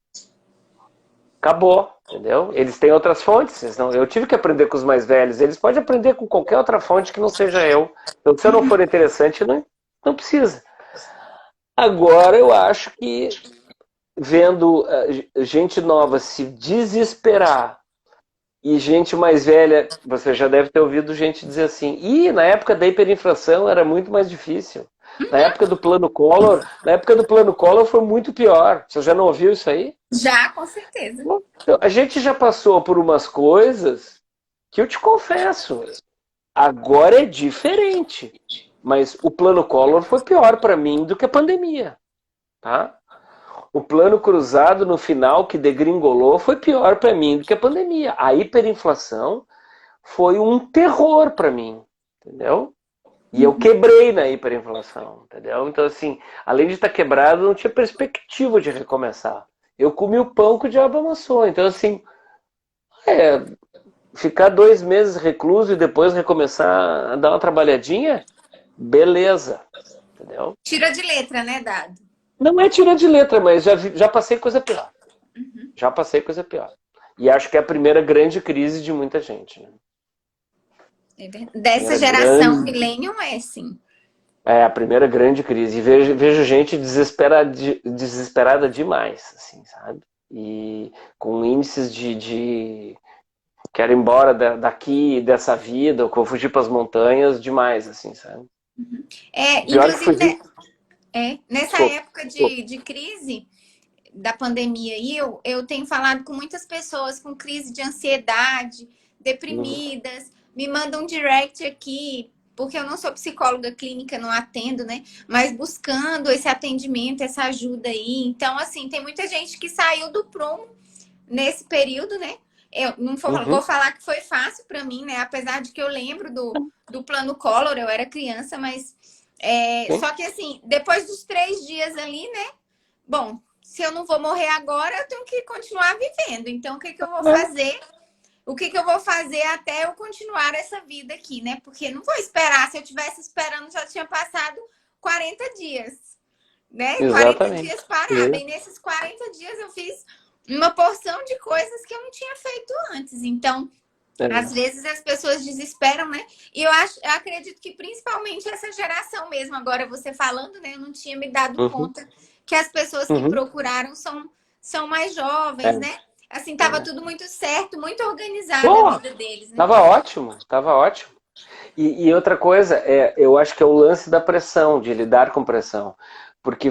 acabou, entendeu? Eles têm outras fontes, eu tive que aprender com os mais velhos, eles podem aprender com qualquer outra fonte que não seja eu. Então, se eu não for interessante, não precisa. Agora, eu acho que vendo gente nova se desesperar e gente mais velha, você já deve ter ouvido gente dizer assim, na época da hiperinflação era muito mais difícil. Na época do Plano Collor foi muito pior. Você já não ouviu isso aí? Já, com certeza. Então, a gente já passou por umas coisas que eu te confesso, agora é diferente. Mas o Plano Collor foi pior para mim do que a pandemia, tá? O plano cruzado no final que degringolou foi pior para mim do que a pandemia. A hiperinflação foi um terror para mim, entendeu? E eu quebrei na hiperinflação, entendeu? Então, assim, além de estar quebrado, não tinha perspectiva de recomeçar. Eu comi o pão que o diabo amassou. Então, assim, ficar 2 meses recluso e depois recomeçar a dar uma trabalhadinha, beleza, entendeu? Tira de letra, né, Dado? Não é tirar de letra, mas já passei coisa pior. Já passei coisa pior. E acho que é a primeira grande crise de muita gente, né? Dessa geração millennium é sim. É a primeira grande crise. E vejo gente desesperada demais, assim, sabe? E com índices de quero ir embora daqui, dessa vida, ou que eu vou fugir para as montanhas, demais, assim, sabe? Pior que Inclusive, nessa época de crise da pandemia aí, eu tenho falado com muitas pessoas com crise de ansiedade, deprimidas, me mandam um direct aqui, porque eu não sou psicóloga clínica, não atendo, né? Mas buscando esse atendimento, essa ajuda aí. Então, assim, tem muita gente que saiu do prumo nesse período, né? Eu não vou falar que foi fácil para mim, né? Apesar de que eu lembro do Plano Collor, eu era criança, mas... só que, assim, depois dos 3 dias ali, né? Bom, se eu não vou morrer agora, eu tenho que continuar vivendo. Então, o que eu vou fazer? O que eu vou fazer até eu continuar essa vida aqui, né? Porque não vou esperar. Se eu tivesse esperando, já tinha passado 40 dias, né? Exatamente. 40 dias parada. E nesses 40 dias eu fiz uma porção de coisas que eu não tinha feito antes. Então, às vezes as pessoas desesperam, né? E eu acredito que principalmente essa geração mesmo, agora você falando, né? Eu não tinha me dado conta que as pessoas que procuraram são mais jovens, né? Assim, tava tudo muito certo, muito organizado a vida deles, né? Tava ótimo. E outra coisa, eu acho que é o lance da pressão, de lidar com pressão. Porque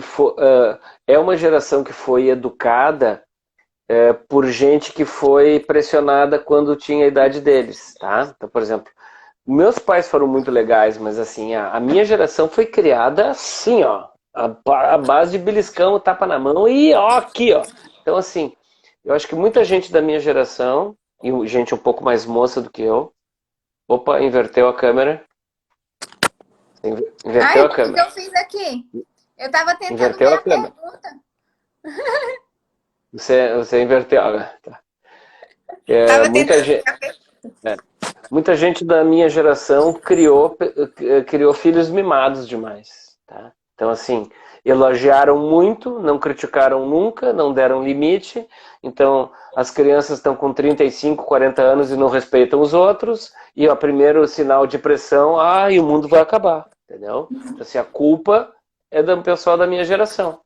é uma geração que foi educada por gente que foi pressionada quando tinha a idade deles, tá? Então, por exemplo, meus pais foram muito legais, mas assim, a minha geração foi criada assim, ó, a base de beliscão, tapa na mão e ó, aqui, ó. Então, assim, eu acho que muita gente da minha geração e gente um pouco mais moça do que eu. Opa, inverteu a câmera. Ai, Inverteu a o que câmera. eu fiz aqui? Eu tava tentando Inverteu ver a a câmera. pergunta. Você inverteu. Tá. É, Tava tentando ver a pergunta. é, muita gente da minha geração criou filhos mimados demais, tá? Então, assim, elogiaram muito, não criticaram nunca, não deram limite. Então, as crianças estão com 35, 40 anos e não respeitam os outros. E o primeiro sinal de pressão, e o mundo vai acabar, entendeu? Então, assim, a culpa é do pessoal da minha geração,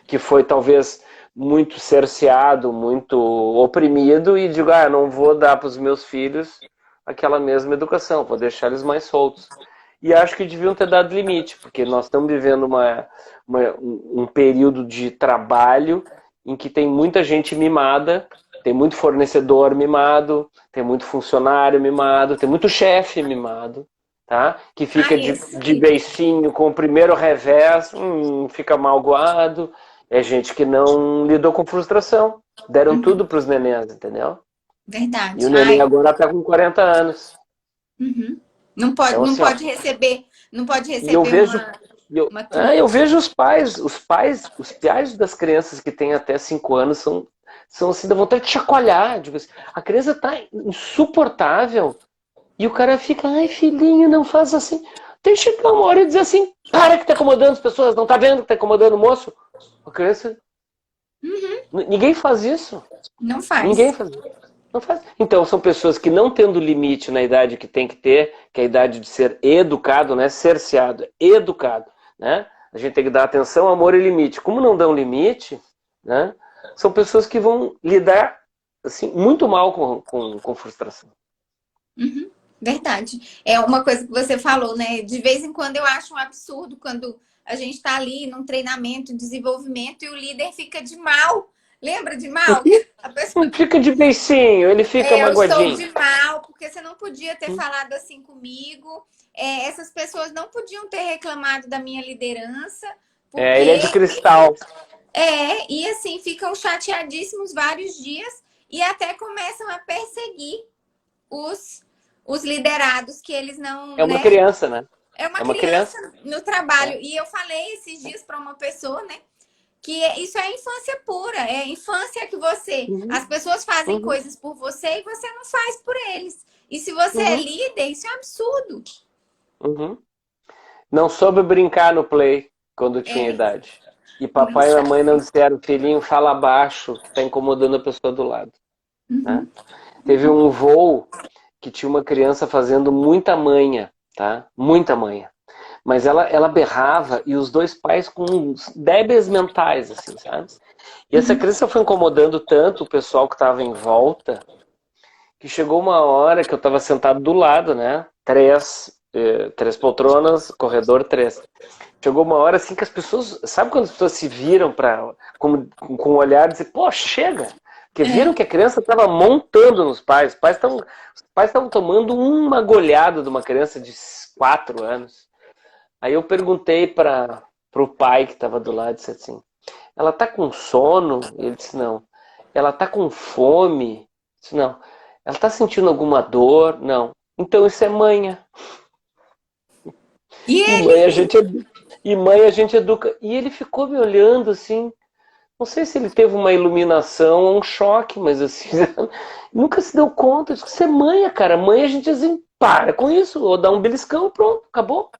que foi talvez muito cerceado, muito oprimido, e digo, não vou dar para os meus filhos aquela mesma educação, vou deixar eles mais soltos. E acho que deviam ter dado limite, porque nós estamos vivendo um período de trabalho em que tem muita gente mimada, tem muito fornecedor mimado, tem muito funcionário mimado, tem muito chefe mimado, tá? Que fica Ai, de beicinho com o primeiro revés, fica magoado. É gente que não lidou com frustração. Deram tudo para os nenéns, entendeu? E o verdade. neném Ai, agora está com 40 anos. uhum. Não pode, Então, não assim, ó, pode receber, não pode e eu receber vejo, uma crítica. eu vejo os pais das crianças que têm até 5 anos são assim, dá vontade de chacoalhar. Digo assim, a criança está insuportável e o cara fica, ai filhinho, não faz assim. Tem que chegar uma hora e dizer assim, para que está incomodando as pessoas, não está vendo que está incomodando o moço? A criança, ninguém faz isso. Não Ninguém faz. faz isso. Não faz. Então, são pessoas que não tendo limite na idade que tem que ter, que é a idade de ser educado, né? Cerceado, educado, né? A gente tem que dar atenção, amor e limite. Como não dão limite, né? São pessoas que vão lidar assim, muito mal com frustração. Uhum, verdade. É uma coisa que você falou, né? De vez em quando eu acho um absurdo quando a gente está ali num treinamento, desenvolvimento e o líder fica de mal. Lembra de mal? Que a pessoa, Fica de beicinho, ele fica eu estou magoadinho. de mal porque você não podia ter falado assim comigo. Essas pessoas não podiam ter reclamado da minha liderança, Ele é de porque cristal. e assim ficam chateadíssimos vários dias e até começam a perseguir os, os liderados que eles não, É uma né? criança, né? É uma É uma criança. criança no trabalho. É. E eu falei esses dias para uma pessoa, né? Que isso é infância pura. É infância que você. Uhum, As pessoas fazem uhum, coisas por você e você não faz por eles. E se você é uhum, líder, isso é absurdo. uhum. Não soube brincar no play quando tinha É, idade. E não papai e mamãe não sabe. disseram, filhinho, fala baixo, que está incomodando a pessoa do lado. Né? Uhum. Teve um voo que tinha uma criança fazendo muita manha, tá? Muita manha. Mas ela berrava e os dois pais com uns débeis mentais, assim, sabe? E essa criança foi incomodando tanto o pessoal que estava em volta, que chegou uma hora que eu estava sentado do lado, né? Três poltronas, corredor três. Chegou uma hora assim que as pessoas, sabe quando as pessoas se viram com um olhar e dizer, pô, chega, porque viram É. que a criança estava montando nos pais, os pais estavam tomando uma goleada de uma criança de 4 anos. Aí eu perguntei para o pai que estava do lado, disse assim, ela tá com sono? Ele disse, não. Ela tá com fome? Eu disse, não. Ela tá sentindo alguma dor? Não. Então isso é manha. E E mãe a ele? gente, e mãe a gente educa. E ele ficou me olhando assim. Não sei se ele teve uma iluminação ou um choque, mas assim, nunca se deu conta. Isso é manha, cara. Mãe a gente assim, para com isso. Ou dá um beliscão, pronto, acabou.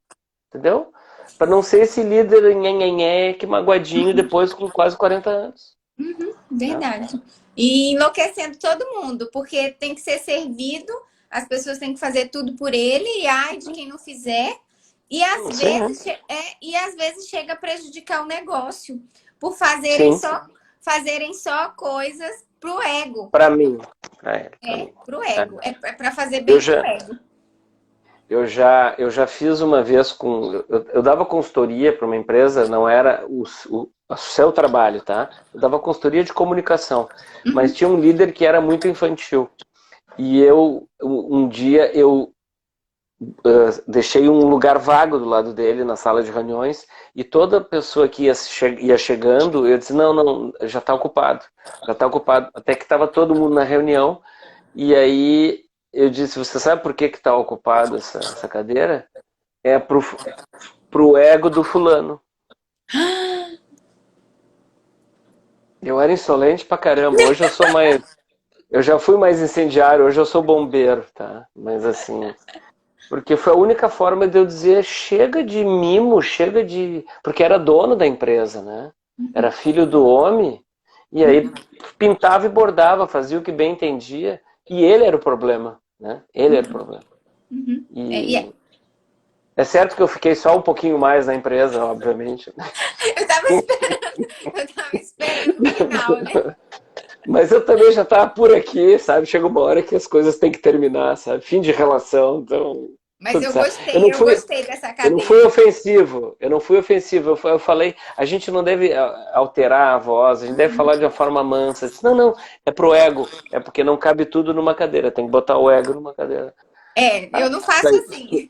Entendeu? Para não ser esse líder nhenhenhé, que magoadinho depois com quase 40 anos. Né? Verdade. E enlouquecendo todo mundo, porque tem que ser servido, as pessoas têm que fazer tudo por ele, e ai de quem não fizer. Sim, E às vezes chega a prejudicar o negócio por sim. fazerem só coisas pro ego. Para mim. Pra mim. Pro É. ego. É para fazer Eu bem pro já, ego. eu já fiz uma vez eu dava consultoria para uma empresa, não era o seu trabalho, tá? Eu dava consultoria de comunicação, mas tinha um líder que era muito infantil. E um dia, deixei um lugar vago do lado dele na sala de reuniões e toda pessoa que ia chegando, eu disse, não, já está ocupado. Já está ocupado. Até que estava todo mundo na reunião E aí eu disse, você sabe por que está ocupada essa cadeira? É pro ego do fulano. Eu era insolente pra caramba. Hoje eu sou mais. Eu já fui mais incendiário, hoje eu sou bombeiro, tá? Mas assim. Porque foi a única forma de eu dizer chega de mimo, chega de. Porque era dono da empresa, né? Era filho do homem. E aí pintava e bordava, fazia o que bem entendia. E ele era o problema, né? Ele era o problema. Uhum. E é certo que eu fiquei só um pouquinho mais na empresa, obviamente. Eu tava esperando o final, né? Mas eu também já estava por aqui, sabe? Chega uma hora que as coisas têm que terminar, sabe? Fim de relação, então Mas tudo certo. Eu não eu fui, gostei dessa eu não fui cadeira. ofensivo, eu não fui ofensivo. Eu falei, a gente não deve alterar a voz, a gente deve falar de uma forma mansa. Eu disse, não, não, é pro ego, é porque não cabe tudo numa cadeira, tem que botar o ego numa cadeira. Eu não faço assim.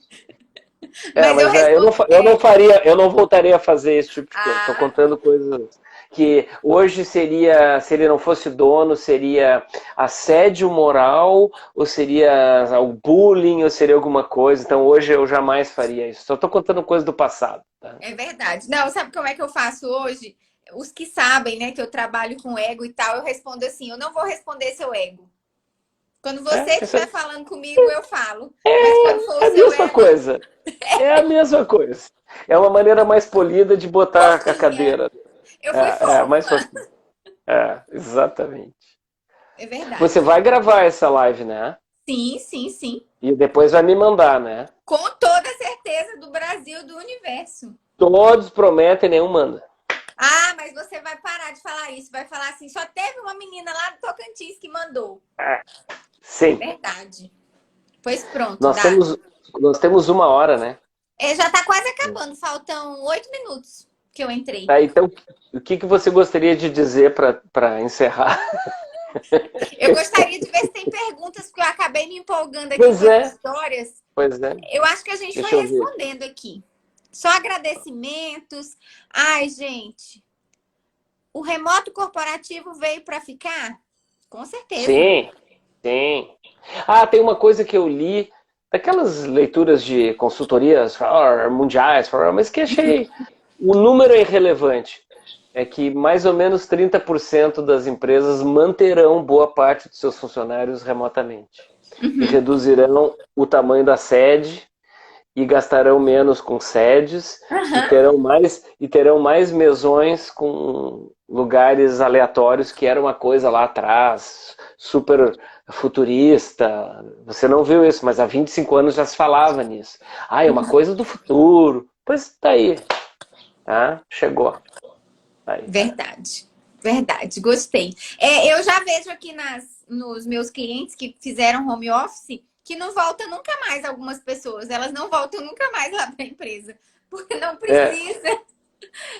É, Mas eu mas respondo. eu não faria, eu não voltaria a fazer esse tipo de coisa. Estou Ah, contando coisas que hoje seria, se ele não fosse dono, seria assédio moral, ou seria o bullying, ou seria alguma coisa. Então hoje eu jamais faria isso. Só estou contando coisas do passado. Tá? é verdade. Não, sabe como é que eu faço hoje? Os que sabem, né, que eu trabalho com ego e tal, eu respondo assim: eu não vou responder seu ego. Quando você estiver falando comigo, eu falo. Mas quando for É o a seu mesma ego, coisa. É a mesma coisa. É uma maneira mais polida de botar a fofinha. cadeira. Eu fui É mais fofa. fofinho. É, exatamente. É verdade. Você vai gravar essa live, né? Sim, sim, sim. E depois vai me mandar, né? Com toda a certeza do Brasil, do universo. Todos prometem, nenhum manda. Ah, mas você vai parar de falar isso. Vai falar assim: só teve uma menina lá do Tocantins que mandou. Sim. Verdade. Pois pronto, Nós dado. temos, nós temos 1 hora, né? Já tá quase acabando. Faltam 8 minutos que eu entrei. Tá, então, o que você gostaria de dizer para encerrar? Eu gostaria de ver se tem perguntas, porque eu acabei me empolgando aqui Pois com as é, histórias. pois é. Eu acho que a gente foi Deixa eu ver. respondendo aqui. Só agradecimentos. Ai, gente, o remoto corporativo veio para ficar? Com certeza. Sim, sim. Ah, tem uma coisa que eu li, daquelas leituras de consultorias mundiais, mas que achei. O número é irrelevante. É que mais ou menos 30% das empresas manterão boa parte dos seus funcionários remotamente. E Uhum. reduzirão o tamanho da sede e gastarão menos com sedes Aham. e terão mais mesões com lugares aleatórios que era uma coisa lá atrás, super futurista. Você não viu isso, mas há 25 anos já se falava nisso. Ah, é uma coisa do futuro. Pois tá aí, tá? Chegou. Tá aí. Verdade. Verdade, gostei. Eu já vejo aqui nos meus clientes que fizeram home office que não volta nunca mais algumas pessoas. Elas não voltam nunca mais lá para a empresa. Porque não É, precisa.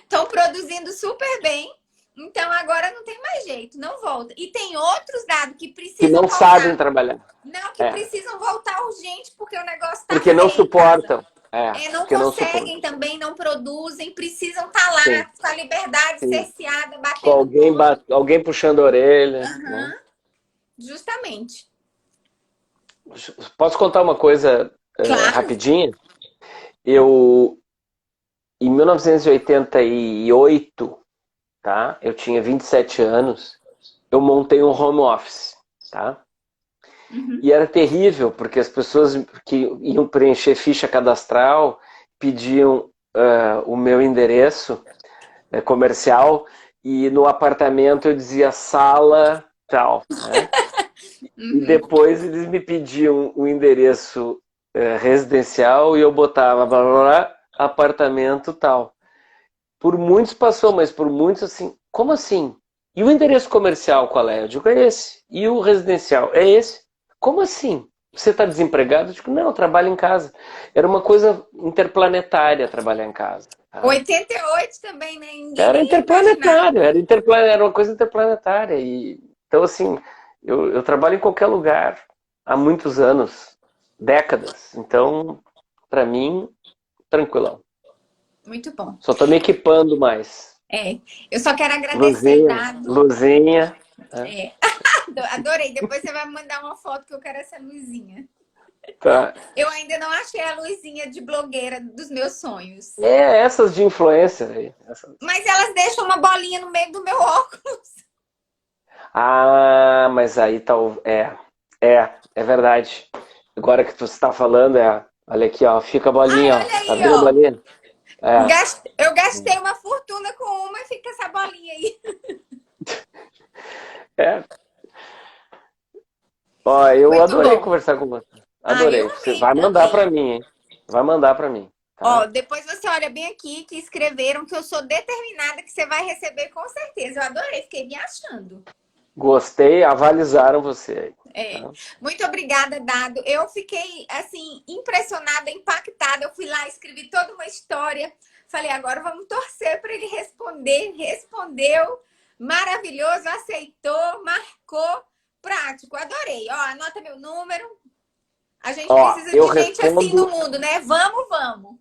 Estão produzindo super bem. Então agora não tem mais jeito, não volta. E tem outros dados que que precisam não sabem voltar. trabalhar. Não, que É, precisam voltar urgente porque o negócio tá porque não feio em casa. suportam. É, Não porque não suportam. conseguem também, não produzem, precisam estar Sim, lá com a liberdade sim. cerceada, Com batendo ponto. alguém puxando a orelha, né? Aham, justamente. Posso contar uma coisa Claro. rapidinha? Eu, em 1988, tá? Eu tinha 27 anos, eu montei um home office, tá? Uhum. E era terrível, porque as pessoas que iam preencher ficha cadastral pediam o meu endereço comercial e no apartamento eu dizia sala tal, né? E Uhum. depois eles me pediam o endereço residencial e eu botava blá, blá, blá, apartamento tal. Por muitos passou, mas por muitos assim, como assim? E o endereço comercial qual é? Eu digo, é esse. E o residencial? É esse. Como assim? Você está desempregado? Eu digo, não, eu trabalho em casa. Era uma coisa interplanetária trabalhar em casa. Tá? 88 também, né? Ninguém Era nem ia imaginar. interplanetário, era uma coisa interplanetária. E, então, assim, eu trabalho em qualquer lugar há muitos anos, décadas. Então, para mim, tranquilão. Muito bom. Só estou me equipando mais. É, eu só quero agradecer, Luzinha, Dado. luzinha. Né? É. Adorei. Depois você vai me mandar uma foto que eu quero essa luzinha. Tá. Eu ainda não achei a luzinha de blogueira dos meus sonhos. É, essas de influencer aí. Mas elas deixam uma bolinha no meio do meu óculos. Ah, mas aí tá. É verdade. Agora que tu está falando, olha aqui, ó, fica a Ai, bolinha, ó. olha Tá aí, vendo a ó. bolinha? É. Eu gastei uma fortuna com uma e fica essa bolinha aí. É. Ó, eu Muito adorei bom. conversar com você. Ah, eu Adorei. Você amei, vai mandar amei. pra mim, hein? Vai mandar pra mim, Ó, tá? depois você olha bem aqui que escreveram que eu sou determinada que você vai receber com certeza. Eu adorei, fiquei me achando. Gostei, avalizaram você aí, É. tá? Muito obrigada, Dado. Eu fiquei, assim, impressionada, impactada. Eu fui lá, escrevi toda uma história. Falei, agora vamos torcer para ele responder. Respondeu. Maravilhoso, aceitou, marcou. Prático, adorei. Ó, anota meu número. A gente Ó, precisa eu de gente assim no respondo, mundo, né? Vamos, vamos.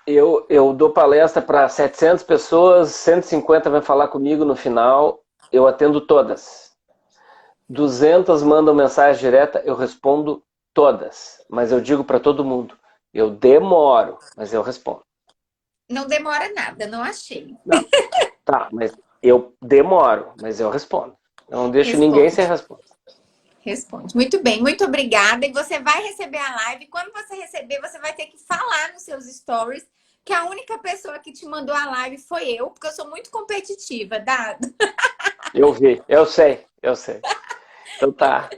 eu dou palestra para 700 pessoas, 150 vão falar comigo no final, eu atendo todas. 200 mandam mensagem direta, eu respondo todas. Mas eu digo para todo mundo, eu demoro, mas eu respondo. Não demora nada, não achei. Não, tá, mas eu demoro, mas eu respondo. Eu não deixo ninguém sem Responde. resposta. Responde. Muito bem, muito obrigada. E você vai receber a live. Quando você receber, você vai ter que falar nos seus stories que a única pessoa que te mandou a live foi eu, porque eu sou muito competitiva, Dado. Eu vi, eu sei, eu sei. Então tá.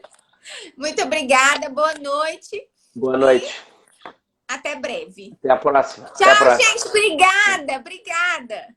Muito obrigada, boa noite Boa e noite. até breve. Até a próxima. Até a Tchau, próxima. gente. Obrigada, obrigada.